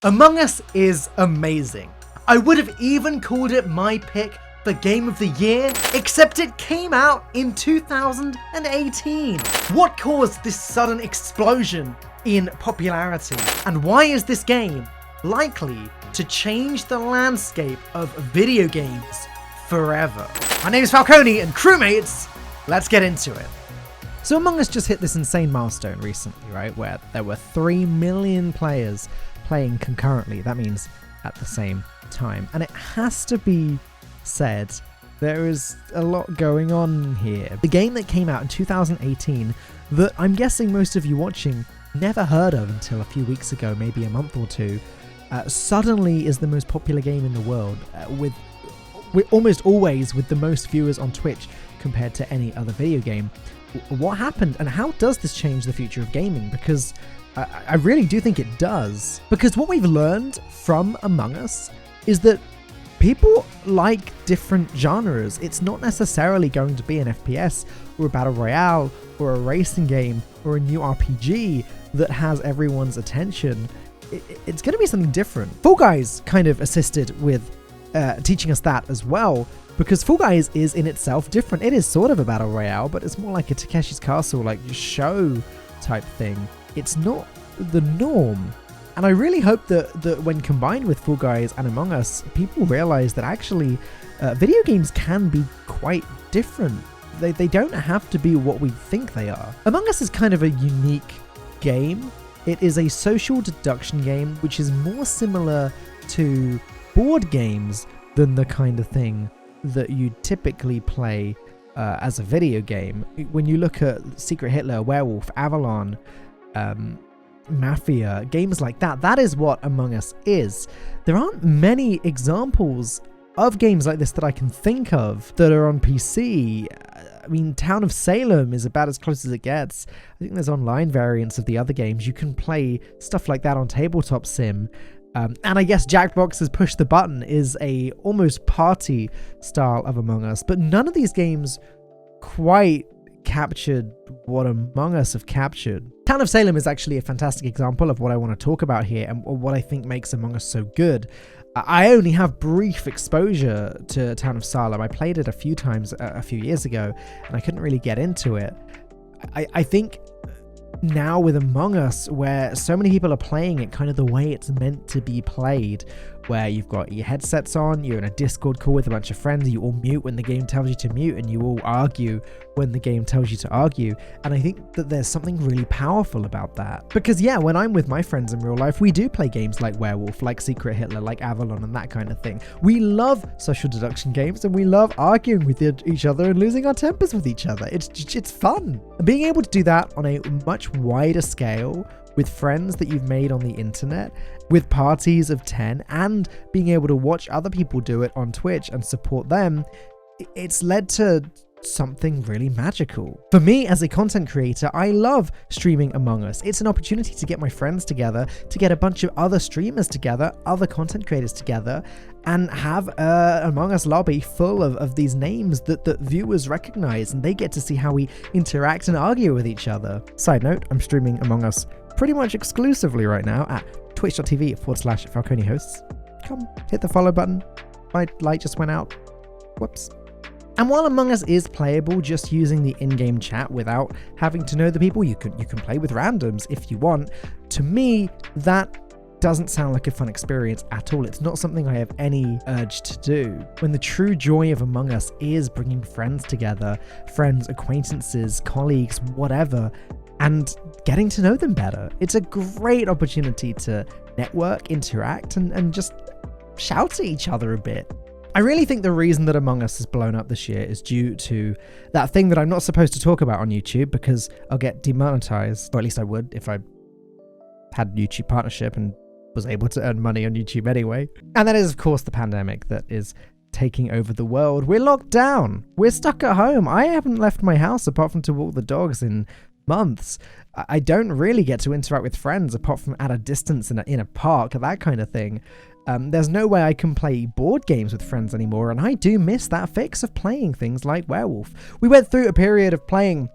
Among Us is amazing. I would have even called it my pick for Game of the Year, except it came out in 2018. What caused this sudden explosion in popularity? And why is this game likely to change the landscape of video games forever? My name is Falcone, and crewmates, let's get into it. So Among Us just hit this insane milestone recently, right? Where there were 3 million players playing concurrently. That means at the same time. And it has to be said, there is a lot going on here. The game that came out in 2018 that I'm guessing most of you watching never heard of until a few weeks ago, maybe a month or two, suddenly is the most popular game in the world, with almost always with the most viewers on Twitch compared to any other video game. What happened, and how does this change the future of gaming? Because I really do think it does. Because what we've learned from Among Us is that people like different genres. It's not necessarily going to be an FPS or a battle royale or a racing game or a new RPG that has everyone's attention. It's going to be something different. Fall Guys kind of assisted with teaching us that as well, because Fall Guys is in itself different. It is sort of a battle royale, but it's more like a Takeshi's Castle, like show type thing. It's not the norm. And I really hope that when combined with Fall Guys and Among Us, people realize that actually video games can be quite different. They don't have to be what we think they are. Among Us is kind of a unique game. It is a social deduction game, which is more similar to board games than the kind of thing that you typically play as a video game. When you look at Secret Hitler, Werewolf, Avalon, Mafia, games like that, that is what Among Us is. There aren't many examples of games like this that I can think of that are on PC. I mean, Town of Salem is about as close as it gets. I think there's online variants of the other games. You can play stuff like that on Tabletop Sim. And I guess Jackbox's Push the Button is a almost party style of Among Us, but none of these games quite captured what Among Us have captured. Town of Salem is actually a fantastic example of what I want to talk about here and what I think makes Among Us so good. I only have brief exposure to Town of Salem. I played it a few times a few years ago, and I couldn't really get into it. I think now with Among Us, where so many people are playing it kind of the way it's meant to be played, where you've got your headsets on, you're in a Discord call with a bunch of friends, you all mute when the game tells you to mute, and you all argue when the game tells you to argue. And I think that there's something really powerful about that. Because yeah, when I'm with my friends in real life, we do play games like Werewolf, like Secret Hitler, like Avalon, and that kind of thing. We love social deduction games, and we love arguing with each other and losing our tempers with each other. It's fun. And being able to do that on a much wider scale with friends that you've made on the internet, with parties of 10, and being able to watch other people do it on Twitch and support them, it's led to something really magical. For me as a content creator, I love streaming Among Us. It's an opportunity to get my friends together, to get a bunch of other streamers together, other content creators together, and have an Among Us lobby full of these names that viewers recognize, and they get to see how we interact and argue with each other. Side note, I'm streaming Among Us pretty much exclusively right now at twitch.tv/Falcone hosts. Come, hit the follow button. My light just went out. Whoops. And while Among Us is playable just using the in-game chat without having to know the people, you can play with randoms if you want. To me, that doesn't sound like a fun experience at all. It's not something I have any urge to do. When the true joy of Among Us is bringing friends together, friends, acquaintances, colleagues, whatever, and getting to know them better. It's a great opportunity to network, interact, and just shout at each other a bit. I really think the reason that Among Us has blown up this year is due to that thing that I'm not supposed to talk about on YouTube, because I'll get demonetized, or at least I would if I had a YouTube partnership and was able to earn money on YouTube anyway. And that is, of course, the pandemic that is taking over the world. We're locked down. We're stuck at home. I haven't left my house apart from to walk the dogs in months. I don't really get to interact with friends apart from at a distance in a park, that kind of thing. There's no way I can play board games with friends anymore, and I do miss that fix of playing things like Werewolf. We went through a period of playing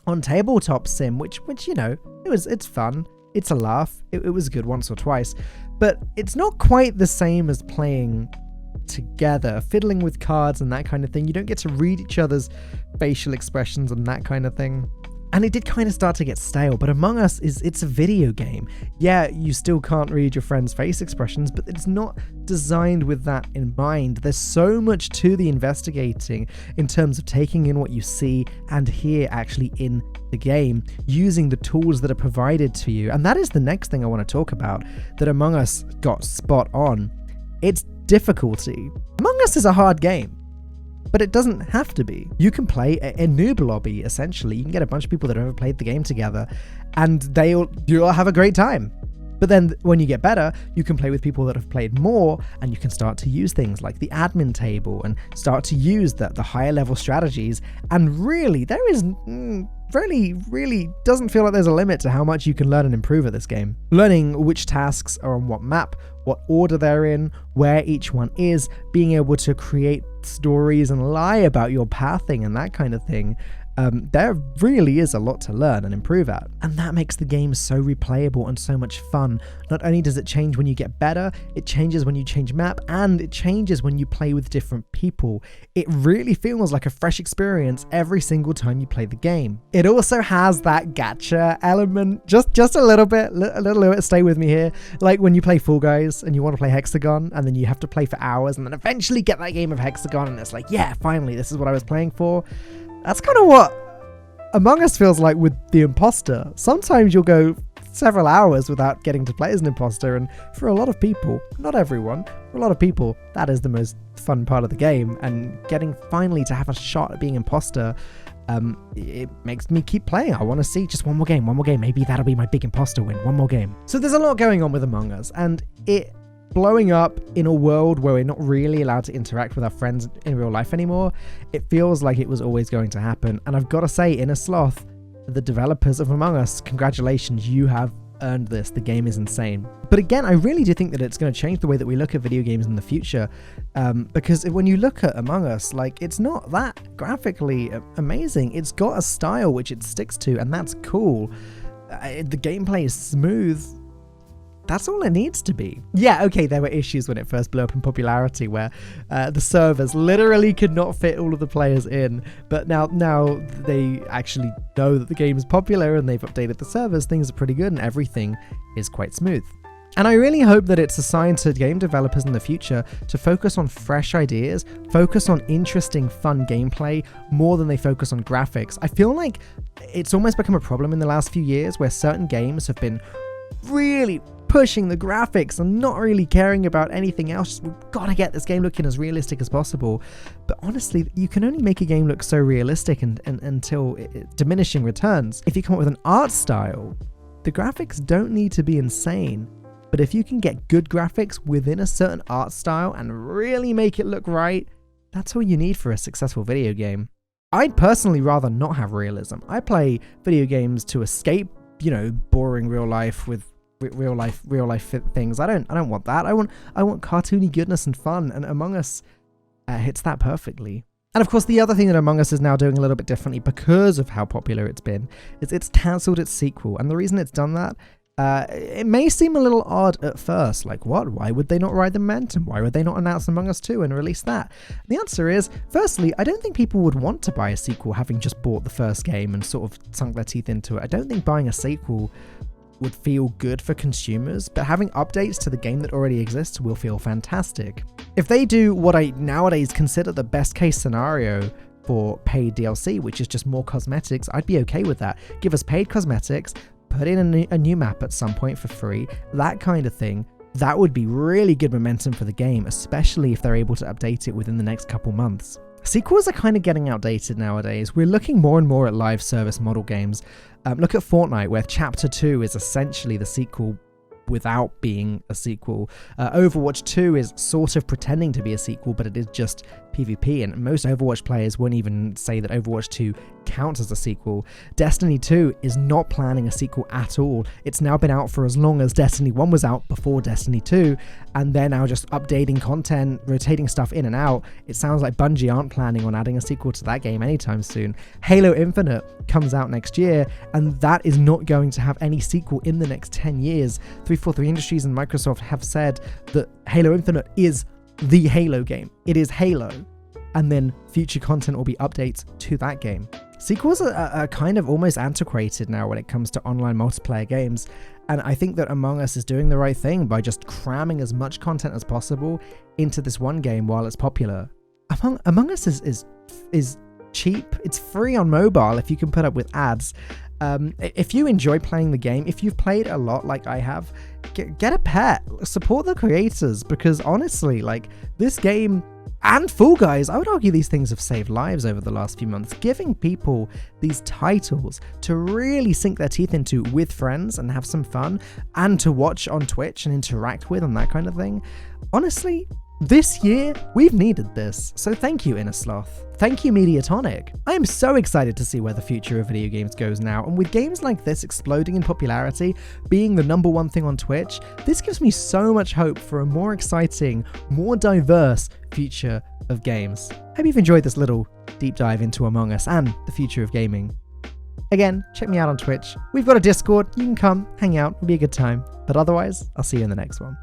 on Tabletop Sim, which you know, it's fun. It's a laugh. It was good once or twice. but it's not quite the same as playing together, fiddling with cards and that kind of thing. You don't get to read each other's facial expressions and that kind of thing. And it did kind of start to get stale, but Among Us it's a video game. Yeah, you still can't read your friend's face expressions, but it's not designed with that in mind. There's so much to the investigating in terms of taking in what you see and hear actually in the game, using the tools that are provided to you. And that is the next thing I want to talk about that Among Us got spot on. It's difficulty. Among Us is a hard game, but it doesn't have to be. You can play a noob lobby, essentially. You can get a bunch of people that have ever played the game together, and you'll have a great time. But then when you get better, you can play with people that have played more, and you can start to use things like the admin table and start to use the higher level strategies. And really, there is really doesn't feel like there's a limit to how much you can learn and improve at this game. Learning which tasks are on what map, what order they're in, where each one is, being able to create stories and lie about your pathing and that kind of thing. There really is a lot to learn and improve at, and that makes the game so replayable and so much fun. Not only does it change when you get better, it changes when you change map, and it changes when you play with different people. It really feels like a fresh experience every single time you play the game. It also has that gacha element, just a little bit, stay with me here, like when you play Fall Guys and you want to play Hexagon, and then you have to play for hours and then eventually get that game of Hexagon, and it's like, yeah, finally, this is what I was playing for. That's kind of what Among Us feels like with the imposter. Sometimes you'll go several hours without getting to play as an imposter, and for a lot of people, not everyone, for a lot of people, that is the most fun part of the game, and getting finally to have a shot at being imposter, it makes me keep playing. I want to see just one more game, maybe that'll be my big imposter win, one more game. So there's a lot going on with Among Us, and it blowing up in a world where we're not really allowed to interact with our friends in real life anymore. It feels like it was always going to happen, and I've got to say, Inner Sloth, the developers of Among Us, congratulations, you have earned this. The game is insane. But again, I really do think that it's going to change the way that we look at video games in the future, because when you look at Among Us, like, it's not that graphically amazing. It's got a style which it sticks to, and that's cool. The gameplay is smooth. That's all it needs to be. Yeah, okay, there were issues when it first blew up in popularity where the servers literally could not fit all of the players in, but now they actually know that the game is popular and they've updated the servers. Things are pretty good and everything is quite smooth. And I really hope that it's a sign to game developers in the future to focus on fresh ideas, focus on interesting, fun gameplay more than they focus on graphics. I feel like it's almost become a problem in the last few years where certain games have been really pushing the graphics and not really caring about anything else. We've got to get this game looking as realistic as possible. But honestly, you can only make a game look so realistic until diminishing returns. If you come up with an art style, the graphics don't need to be insane. But if you can get good graphics within a certain art style and really make it look right, that's all you need for a successful video game. I'd personally rather not have realism. I play video games to escape, boring real life with real life things. I don't want that. I want cartoony goodness and fun, and Among Us hits that perfectly. And of course, the other thing that Among Us is now doing a little bit differently because of how popular it's been is it's cancelled its sequel. And the reason it's done that, it may seem a little odd at first, like what? Why would they not ride the momentum? Why would they not announce Among Us 2 and release that? The answer is, firstly, I don't think people would want to buy a sequel having just bought the first game and sort of sunk their teeth into it. I don't think buying a sequel would feel good for consumers, but having updates to the game that already exists will feel fantastic. If they do what I nowadays consider the best case scenario for paid DLC, which is just more cosmetics, I'd be okay with that. Give us paid cosmetics, put in a new map at some point for free, that kind of thing. That would be really good momentum for the game, especially if they're able to update it within the next couple months. Sequels are kind of getting outdated nowadays. We're looking more and more at live service model games. Look at Fortnite, where Chapter 2 is essentially the sequel without being a sequel. Overwatch 2 is sort of pretending to be a sequel, but it is just PvP, and most Overwatch players wouldn't even say that Overwatch 2 counts as a sequel. Destiny 2 is not planning a sequel at all. It's now been out for as long as Destiny 1 was out before Destiny 2, and they're now just updating content, rotating stuff in and out. It sounds like Bungie aren't planning on adding a sequel to that game anytime soon. Halo Infinite comes out next year, and that is not going to have any sequel in the next 10 years. 343 Industries and Microsoft have said that Halo Infinite is the Halo game. It is Halo. And then future content will be updates to that game. Sequels are kind of almost antiquated now when it comes to online multiplayer games, and I think that Among Us is doing the right thing by just cramming as much content as possible into this one game while it's popular. Among Us is cheap. It's free on mobile if you can put up with ads. If you enjoy playing the game, if you've played a lot like I have, get a pet, support the creators, because honestly, like, this game and Fall Guys, I would argue these things have saved lives over the last few months. Giving people these titles to really sink their teeth into with friends and have some fun, and to watch on Twitch and interact with and that kind of thing. Honestly, this year, we've needed this, so thank you, Inner Sloth. Thank you, Mediatonic. I am so excited to see where the future of video games goes now, and with games like this exploding in popularity, being the #1 thing on Twitch, this gives me so much hope for a more exciting, more diverse future of games. Hope you've enjoyed this little deep dive into Among Us and the future of gaming. Again, check me out on Twitch. We've got a Discord, you can come, hang out, it'll be a good time. But otherwise, I'll see you in the next one.